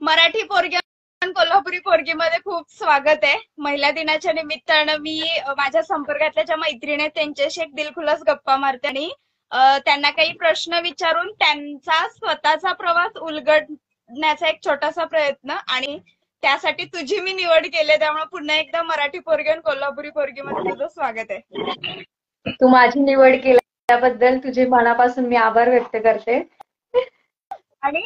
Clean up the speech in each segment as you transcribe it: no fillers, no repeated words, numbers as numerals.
मराठी पोरगी आणि कोल्हापुरी पोरगीमध्ये खूप स्वागत आहे. महिला दिनाच्या निमित्तानं मी माझ्या संपर्कातल्या ज्या मैत्रिणी आहेत त्यांच्याशी एक दिलखुलास गप्पा मारते आणि त्यांना काही प्रश्न विचारून त्यांचा स्वतःचा प्रवास उलगडण्याचा एक छोटासा प्रयत्न आणि त्यासाठी तुझी मी निवड केली आहे. त्यामुळे पुन्हा एकदा मराठी पोरगी आणि कोल्हापुरी पोरगीमध्ये तुझं स्वागत आहे. तू माझी निवड केल्याबद्दल तुझे मनापासून मी आभार व्यक्त करते. आणि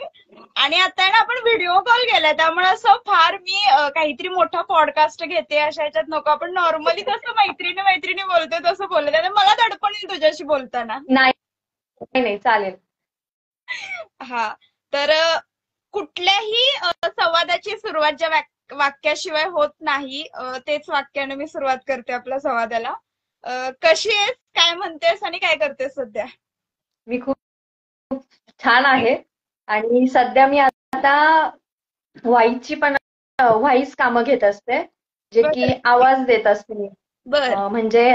आणि आता ना आपण व्हिडिओ कॉल केलाय त्यामुळे असं फार मी काहीतरी मोठा पॉडकास्ट घेते अशा ह्याच्यात नको. आपण नॉर्मली कसं मैत्रिणी मैत्रिणी बोलतोय तसं बोलतोय आणि मला दडपण येईल तुझ्याशी बोलताना. नाही चालेल. हा तर कुठल्याही संवादाची सुरुवात ज्या वाक्याशिवाय होत नाही तेच वाक्याने मी सुरुवात करते आपल्या संवादाला. कशी आहेस, काय म्हणतेस आणि काय करतेस सध्या? मी खूप छान आहे आणि सध्या मी आता व्हॉइसची पण व्हॉइस कामं घेत असते जे की आवाज देत असते मी. म्हणजे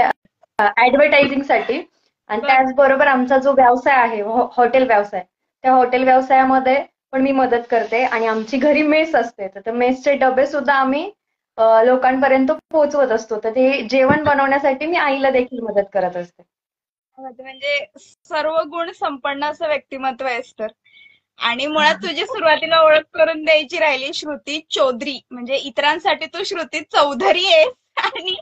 ऍडव्हर्टायझिंग साठी. आणि त्याचबरोबर आमचा जो व्यवसाय आहे हॉटेल व्यवसाय, त्या हॉटेल व्यवसायामध्ये पण मी मदत करते आणि आमची घरी मेस असते तर मेसचे डबे सुद्धा आम्ही लोकांपर्यंत पोहोचवत असतो. तर ते जेवण बनवण्यासाठी मी आईला देखील मदत करत असते. म्हणजे सर्व गुण संपन्न असं व्यक्तिमत्व आहेस तर. आणि मुळात तुझी सुरुवातीला ओळख करून द्यायची राहिली श्रुती चौधरी. म्हणजे इतरांसाठी तू श्रुती चौधरी आहेस आणि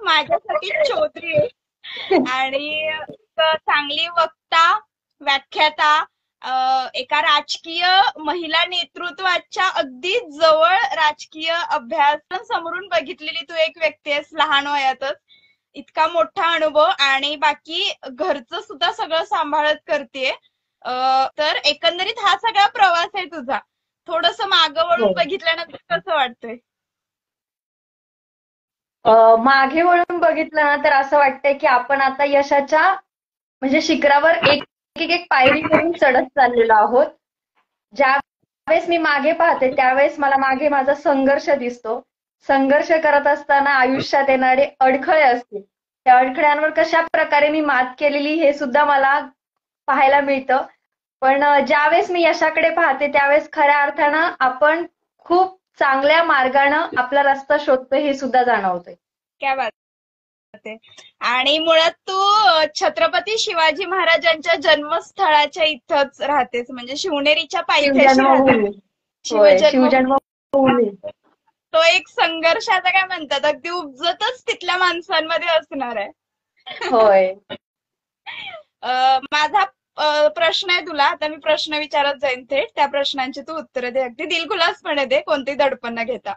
माझ्यासाठी चौधरी आहे. आणि चांगली वक्ता, व्याख्याता, एका राजकीय महिला नेतृत्वाच्या अगदी जवळ राजकीय अभ्यास समोरून बघितलेली तू एक व्यक्ती आहेस लहान वयातच. इतका मोठा अनुभव आणि बाकी घरचं सुद्धा सगळं सांभाळत करतेय. तर एकंदरीत हा सगळा प्रवास आहे तुझा. थोडस मागं वळून बघितल्यानंतर कसं वाटतंय? मागे वळून बघितलं ना तर असं वाटतंय की आपण आता यशाच्या म्हणजे शिखरावर एक एक पायरी करून चढत चाललेलो आहोत. ज्यावेळेस मी मागे पाहते त्यावेळेस मला मागे माझा संघर्ष दिसतो. संघर्ष करत असताना आयुष्यात येणारे अडखळे असतील, त्या अडखळ्यांवर कशा प्रकारे मी मात केलेली हे सुद्धा मला पाहायला मिळतं. पण ज्यावेळेस मी यशाकडे पाहते त्यावेळेस खऱ्या अर्थानं आपण खूप चांगल्या मार्गानं आपला रस्ता शोधतोय हे सुद्धा जाणवतंय. क्या बात आहे. आणि मुळात तू छत्रपती शिवाजी महाराजांच्या जन्मस्थळाच्या इथंच राहतेस म्हणजे शिवनेरीच्या पायथ्याशी राहतेस. शिवजन्मभूमी. तो एक संघर्षाचा काय म्हणतात अगदी उपजतच तिथल्या माणसांमध्ये असणार आहे. होय. माझा प्रश्न आहे तुला. आता मी प्रश्न विचारत जाईन थेट. त्या प्रश्नांची तू उत्तरं दे अगदी दिलखुलासपणे दे, कोणती दडपण न घेता.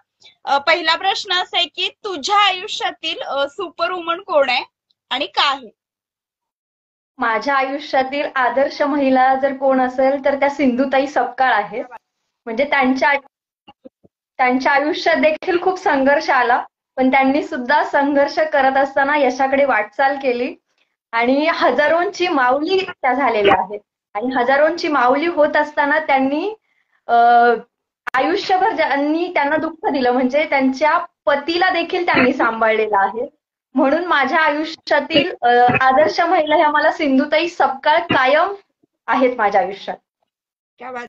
पहिला प्रश्न असा आहे की तुझ्या आयुष्यातील सुपर वुमन कोण आहे आणि का आहे? माझ्या आयुष्यातील आदर्श महिला जर कोण असेल तर त्या सिंधुताई सपकाळ आहेत. म्हणजे त्यांच्या आयुष्यात देखील खूप संघर्ष आला पण त्यांनी सुद्धा संघर्ष करत असताना यशाकडे वाटचाल केली आणि हजारोंची माऊली त्या झालेल्या आहेत. आणि हजारोंची माऊली होत असताना त्यांनी आयुष्यभर ज्यांनी त्यांना दुःख दिलं म्हणजे त्यांच्या पतीला देखील त्यांनी सांभाळलेलं आहे. म्हणून माझ्या आयुष्यातील आदर्श महिला ह्या मला सिंधुताई सपकाळ कायम आहेत माझ्या आयुष्यात. क्या बात.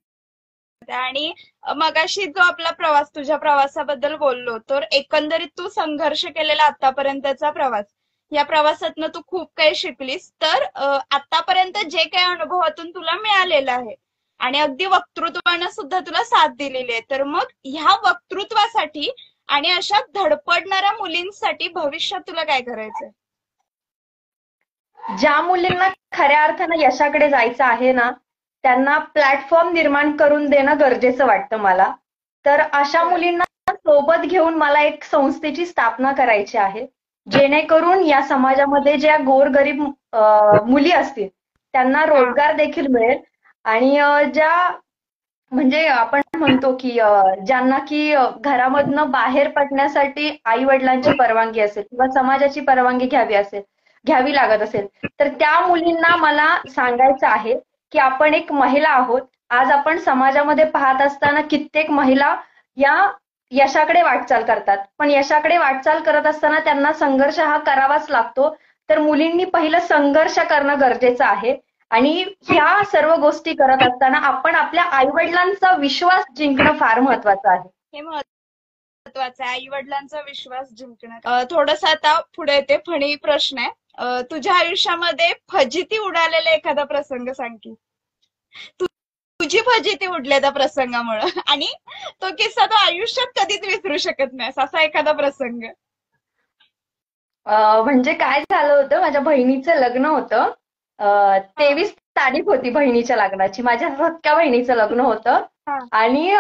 आणि मगाशी जो आपला प्रवास तुझ्या प्रवासाबद्दल बोललो तर एकंदरीत तू संघर्ष केलेला आतापर्यंतचा प्रवास, या प्रवासातनं तू खूप काही शिकलीस. तर आतापर्यंत जे काही अनुभवातून तुला मिळालेलं आहे आणि अगदी वक्तृत्वानं सुद्धा तुला साथ दिलेली आहे, तर मग ह्या वक्तृत्वासाठी आणि अशा धडपडणाऱ्या मुलींसाठी भविष्यात तुला काय करायचंय? ज्या मुलींना खऱ्या अर्थानं यशाकडे जायचं आहे ना त्यांना प्लॅटफॉर्म निर्माण करून देणं गरजेचं वाटतं मला. तर अशा मुलींना सोबत घेऊन मला एक संस्थेची स्थापना करायची आहे जेणेकरून या समाजामध्ये ज्या गोरगरीब मुली असतील त्यांना रोजगार देखील मिळेल आणि ज्या म्हणजे आपण म्हणतो की ज्यांना की घरामधनं बाहेर पडण्यासाठी आई वडिलांची परवानगी असेल किंवा समाजाची परवानगी घ्यावी लागत असेल तर त्या मुलींना मला सांगायचं आहे की आपण एक महिला आहोत. आज आपण समाजामध्ये पाहत असताना कित्येक महिला या यशाकडे वाटचाल करतात पण यशाकडे वाटचाल करत असताना त्यांना संघर्ष हा करावाच लागतो. तर मुलींनी पहिलं संघर्ष करणं गरजेचं आहे आणि ह्या सर्व गोष्टी करत असताना आपण आपल्या आईवडिलांचा विश्वास जिंकणं फार महत्वाचं आहे. हे महत्वाचं आहे, आई वडिलांचा विश्वास जिंकणं. थोडस आता पुढे ते फणी प्रश्न आहे. तुझ्या आयुष्यामध्ये फजिती उडालेला एखादा प्रसंग सांग की. तुझी फजिती उडल्या त्या प्रसंगामुळं आणि तो किस्सा तो आयुष्यात कधीच विसरू शकत नाहीस असा एखादा प्रसंग. म्हणजे काय झालं होतं, माझ्या बहिणीचं लग्न होतं. 23 तारीख होती बहिणीच्या लग्नाची. माझ्या सख्ख्या बहिणीचं लग्न होतं आणि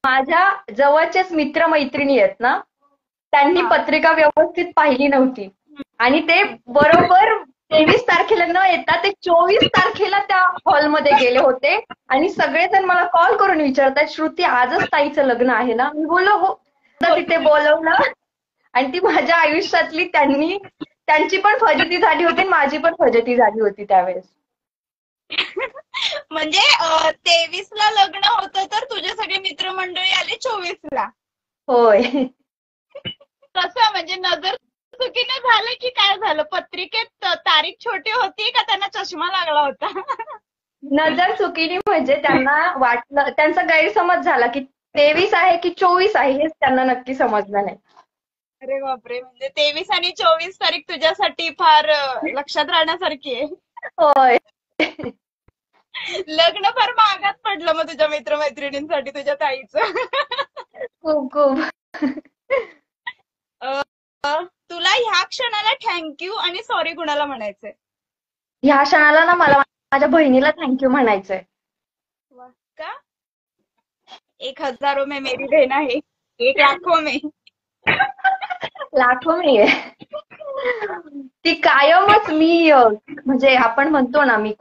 माझ्या जवळचेच मित्रमैत्रिणी आहेत ना, त्यांनी पत्रिका व्यवस्थित पाहिली नव्हती आणि ते बरोबर 23 तारखेला न येता ते 24 तारखेला त्या हॉलमध्ये गेले होते आणि सगळेजण मला कॉल करून विचारतात, श्रुती आजच ताईचं लग्न आहे ना? मी बोललो हो. तिथे बोलवलं आणि ती माझ्या आयुष्यातली त्यांची पण फजिती झाली होती आणि माझी पण फजिती झाली होती त्यावेळेस. म्हणजे 23 ला लग्न होतं तर तुझे सगळे मित्रमंडळी आले 24 ला. होय. कसं म्हणजे नजर चुकीने झालं की काय झालं? पत्रिकेत तारीख छोटी होती का त्यांना चष्मा लागला होता? नजर चुकीने म्हणजे त्यांना वाटलं, त्यांचा गैरसमज झाला की 23 आहे की 24 आहे हेच त्यांना नक्की समजलं नाही. अरे बापरे, म्हणजे 23 आणि 24 तारीख तुझ्यासाठी फार लक्षात राहण्यासारखी आहे. होय. लग्न फार महागात पडलं मग तुझ्या मित्रमैत्रिणींसाठी तुझ्या ताईचं. खूप खूप. तुला ह्या क्षणाला थँक्यू आणि सॉरी कुणाला म्हणायचंय? ह्या क्षणाला ना मला माझ्या बहिणीला थँक्यू म्हणायचंय. का? 1000 में मेरी बहन आहे, 1 लाखों में. लाखो मी आहे. ती कायमच म्हणजे आपण म्हणतो ना, मी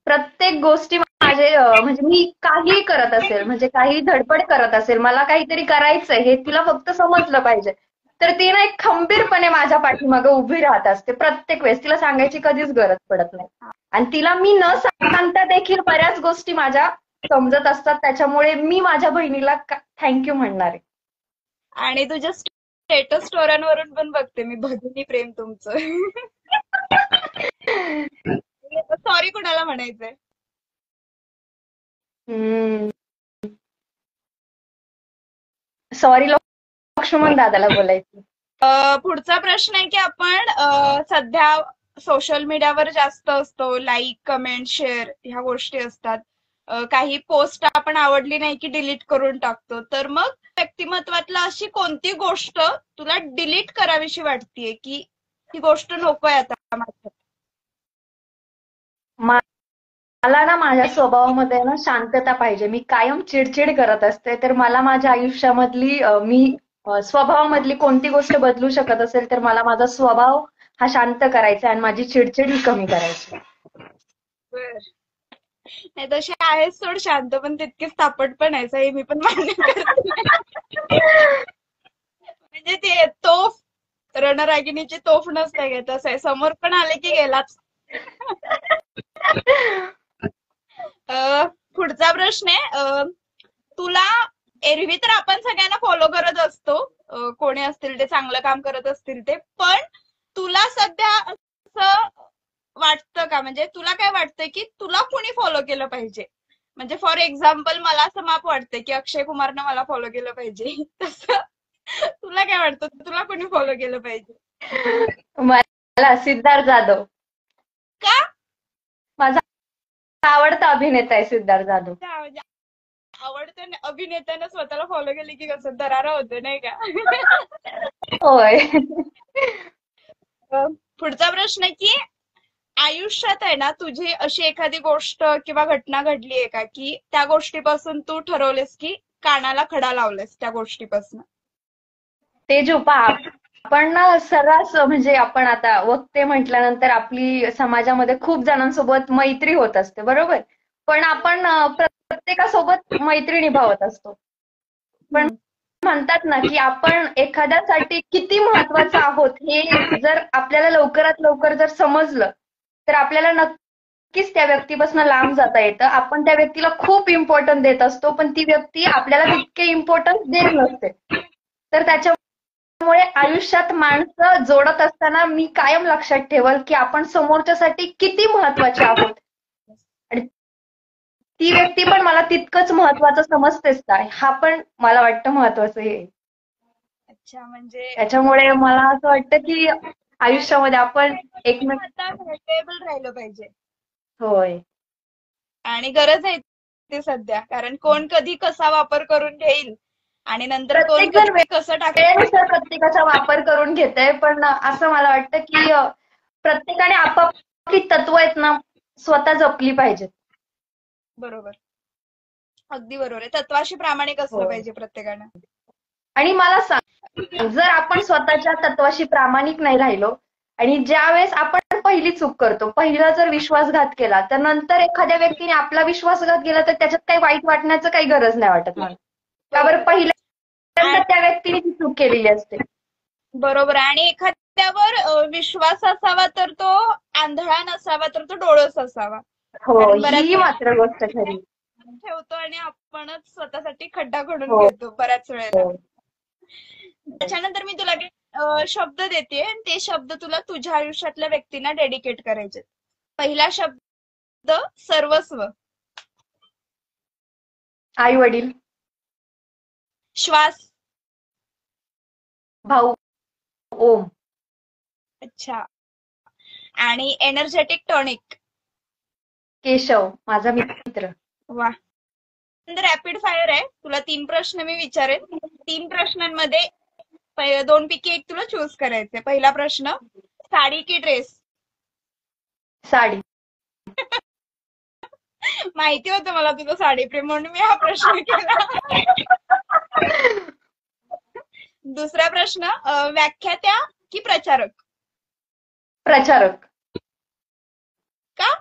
प्रत्येक गोष्टी म्हणजे मी काही करत असेल, म्हणजे काही धडपड करत असेल, मला काहीतरी करायचंय हे तिला फक्त समजलं पाहिजे, तर ती ना एक खंबीरपणे माझ्या पाठीमागे उभी राहत असते प्रत्येक वेळेस. तिला सांगायची कधीच गरज पडत नाही आणि तिला मी न सांगता देखील बऱ्याच गोष्टी माझ्या समजत असतात. त्याच्यामुळे मी माझ्या बहिणीला थँक्यू म्हणणार आहे. आणि तुझ्या स्टेटस स्टोऱ्यांवरून पण बघते मी भगिनी प्रेम तुमचं. सॉरी कुणाला म्हणायचंय? सॉरी लक्ष्मण दादाला बोलायचं. पुढचा प्रश्न आहे की आपण सध्या सोशल मीडियावर जास्त असतो, लाईक कमेंट शेअर ह्या गोष्टी असतात. काही पोस्ट आपण आवडली नाही की डिलीट करून टाकतो. तर मग व्यक्तिमत्वातला अशी कोणती गोष्ट तुला डिलीट करावीशी वाटतेय की ही गोष्ट नकोय आता माझ्यात? मला ना माझ्या स्वभावामध्ये ना शांतता पाहिजे. मी कायम चिडचिड करत असते. तर मला माझ्या आयुष्यामधली स्वभावामधली कोणती गोष्ट बदलू शकत असेल तर मला माझा स्वभाव हा शांत करायचा आणि माझी चिडचिड ही कमी करायची. नाही तशी आहेच सोड शांत, पण तितकीच तापट पण आहे हे मी पण मान्य करते. म्हणजे ते तोफ रणरागिणीची तोफ नसते गे तसं आहे, समोर पण आले की गेलाच. पुढचा प्रश्न आहे, तुला एरवी तर आपण सगळ्यांना फॉलो करत असतो, कोणी असतील ते चांगलं काम करत असतील ते, पण तुला सध्या असं वाटतं का, म्हणजे तुला काय वाटतं की तुला कोणी फॉलो केलं पाहिजे? म्हणजे फॉर एक्झाम्पल मला असं माप वाटतं की अक्षय कुमारनं मला फॉलो केलं पाहिजे. तसं तुला काय वाटतं, तुला कोणी फॉलो केलं पाहिजे? मला सिद्धार्थ जाधव. का? माझा आवडता अभिनेता आहे सिद्धार्थ जाधव. आवडत्या अभिनेत्यानं स्वतःला फॉलो केले की कसं दरारा होतो नाही का? होय. पुढचा प्रश्न की आयुष्यात आहे ना तुझी अशी एखादी गोष्ट किंवा घटना घडली आहे का की त्या गोष्टीपासून तू ठरवलेस की कानाला खडा लावलेस त्या गोष्टीपासून? तेजू पहा, आपण ना सर्रास म्हणजे आपण आता वक्ते म्हटल्यानंतर आपली समाजामध्ये खूप जणांसोबत मैत्री होत असते, बरोबर? पण आपण प्रत्येकासोबत मैत्री निभावत असतो. पण म्हणतात ना की आपण एखाद्यासाठी किती महत्वाचं आहोत हे जर आपल्याला लवकरात लवकर जर समजलं तर आपल्याला नक्कीच त्या व्यक्तीपासून लांब जाता येतं. आपण त्या व्यक्तीला खूप इम्पॉर्टन्स देत असतो पण ती व्यक्ती आपल्याला तितके इम्पॉर्टन्स देत नसते. तर त्याच्यामुळे आयुष्यात माणसं जोडत असताना मी कायम लक्षात ठेवल की आपण समोरच्यासाठी किती महत्वाचे आहोत ती व्यक्ती पण मला तितकंच महत्वाचं समजतेच काय, हा पण मला वाटतं महत्वाचं आहे. अच्छा, म्हणजे त्याच्यामुळे मला असं वाटतं की आयुष्यामध्ये आपण एकमेक टेबल राहिलं पाहिजे होय. आणि गरज आहे ते सध्या, कारण कोण कधी कसा वापर करून घेईल आणि नंतर कोण प्रत्येक जण कधी कसं टाकेल. वेळेनुसार प्रत्येकाचा वापर करून घेतय, पण असं मला वाटतं की प्रत्येकाने आपापली तत्व आहेत ना स्वतः जपली पाहिजेत. बरोबर, अगदी बरोबर आहे. तत्वाशी प्रामाणिक असलं हो. पाहिजे प्रत्येकानं. आणि मला सांग, जर आपण स्वतःच्या तत्वाशी प्रामाणिक नाही राहिलो आणि ज्या वेळेस आपण पहिली चूक करतो, पहिला जर विश्वासघात केला, तर नंतर एखाद्या व्यक्तीने आपला विश्वासघात केला तर त्याच्यात काही वाईट वाटण्याचं काही गरज नाही वाटत मला. का बरं, पहिल्यांदा त्या व्यक्तीने ती चूक केलेली असते. बरोबर आहे. आणि एखाद्यावर विश्वास असावा तर तो आंधळा नसावा, तर तो डोळस असावा. हो, कारण बऱ्याच ही मात्र गोष्ट खरी. ठेवतो आणि आपणच स्वतःसाठी खड्डा खणून हो, घेतो बऱ्याच वेळेला. हो. त्याच्यानंतर मी तुला शब्द देते, ते शब्द तुला तुझ्या आयुष्यातल्या व्यक्तींना डेडिकेट करायचे. पहिला शब्द सर्वस्व. आई वडील, श्वास. भाऊ, ओम. अच्छा. आणि एनर्जेटिक टॉनिक. केशव, माझा मित्र. वा. रॅपिड फायर आहे, तुला 3 प्रश्न मी विचारेन. 3 प्रश्नांमध्ये 2 पैकी 1 तुला चूज करायचे. पहिला प्रश्न, साडी की ड्रेस? साडी. माहिती होतं मला तुझं साडी प्रेम, म्हणून मी हा प्रश्न केला. दुसरा प्रश्न, व्याख्यात्या की प्रचारक? प्रचारक. का?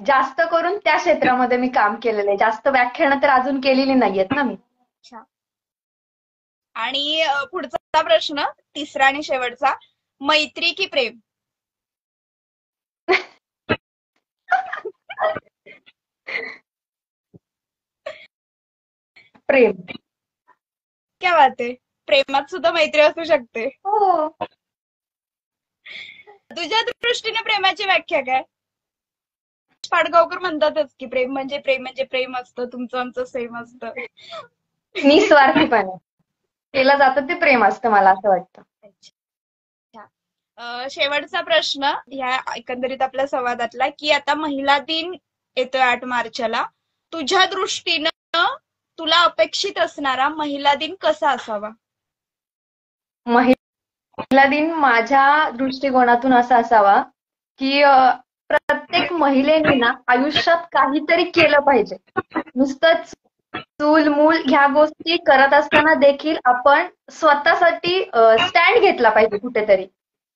जास्त करून त्या क्षेत्रामध्ये मी काम केलेलं आहे. जास्त व्याख्यानं तर अजून केलेली नाहीयेत ना मी. अच्छा. आणि पुढचा प्रश्न, तिसरा आणि शेवटचा, मैत्री की प्रेम? प्रेम. क्या बात आहे, प्रेमात सुद्धा मैत्री असू शकते. हो. तुझ्या दृष्टीने प्रेमाची व्याख्या काय? पाडगावकर म्हणतातच की प्रेम म्हणजे प्रेम असतं, तुमचं आमचं सेम असतं. निस्वार्थीपणे केलं जातं ते प्रेम असतं, मला असं वाटतं. शेवटचा प्रश्न ह्या एकंदरीत आपल्या संवादातला, की आता महिला दिन येतोय 8 मार्चला. तुझ्या दृष्टीनं तुला अपेक्षित असणारा महिला दिन कसा असावा? महिला दिन माझ्या दृष्टिकोनातून असा असावा की प्रत्येक महिलेने ना आयुष्यात काहीतरी केलं पाहिजे. नुसतंच चूल मूल ह्या गोष्टी करत असताना देखील आपण स्वतःसाठी स्टँड घेतला पाहिजे कुठेतरी.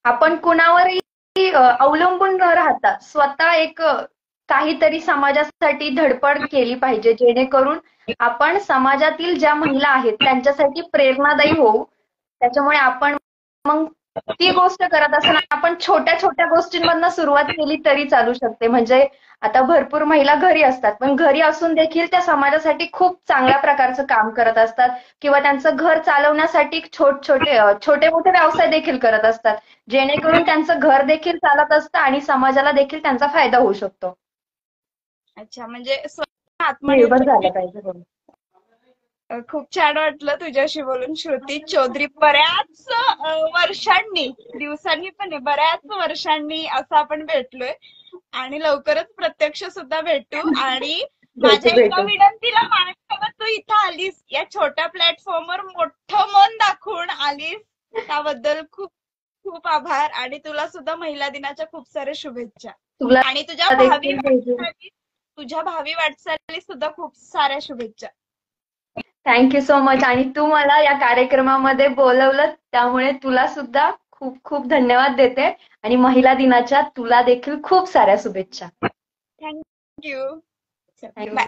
आपण कुणावरही अवलंबून न राहता स्वतः एक काहीतरी समाजासाठी धडपड केली पाहिजे, जेणेकरून आपण समाजातील ज्या महिला आहेत त्यांच्यासाठी प्रेरणादायी होऊ. त्याच्यामुळे आपण मग ती गोष्ट करत असताना आपण छोट्या छोट्या गोष्टींमधनं सुरुवात केली तरी चालू शकते. म्हणजे आता भरपूर महिला घरी असतात, पण घरी असून देखील त्या समाजासाठी खूप चांगल्या प्रकारचं काम करत असतात किंवा त्यांचं घर चालवण्यासाठी छोटे मोठे व्यवसाय देखील करत असतात, जेणेकरून त्यांचं घर देखील चालत असतं आणि समाजाला देखील त्यांचा फायदा होऊ शकतो. अच्छा, म्हणजे निर्भर आत्मनिर्भर झालं पाहिजे. खूप छान वाटलं तुझ्याशी बोलून श्रुती चौधरी. बऱ्याच वर्षांनी, दिवसांनी पण बऱ्याच वर्षांनी असं आपण भेटलोय आणि लवकरच प्रत्यक्ष सुद्धा भेटू. आणि माझ्या एका विनंतीला मान ठेवत तू इथं आलीस, या छोट्या प्लॅटफॉर्मवर मोठं मन दाखवून आलीस, त्याबद्दल खूप खूप आभार. आणि तुला सुद्धा महिला दिनाच्या खूप साऱ्या शुभेच्छा. आणि तुझ्या भावी वाटचाली सुद्धा खूप साऱ्या शुभेच्छा. Thank you so much. आणि तू मला या कार्यक्रमामध्ये बोलवलं त्यामुळे तुला सुद्धा खूप खूप धन्यवाद देते आणि महिला दिनाच्या तुला देखील खूप साऱ्या शुभेच्छा. थँक्यू. थँक्यू. बाय.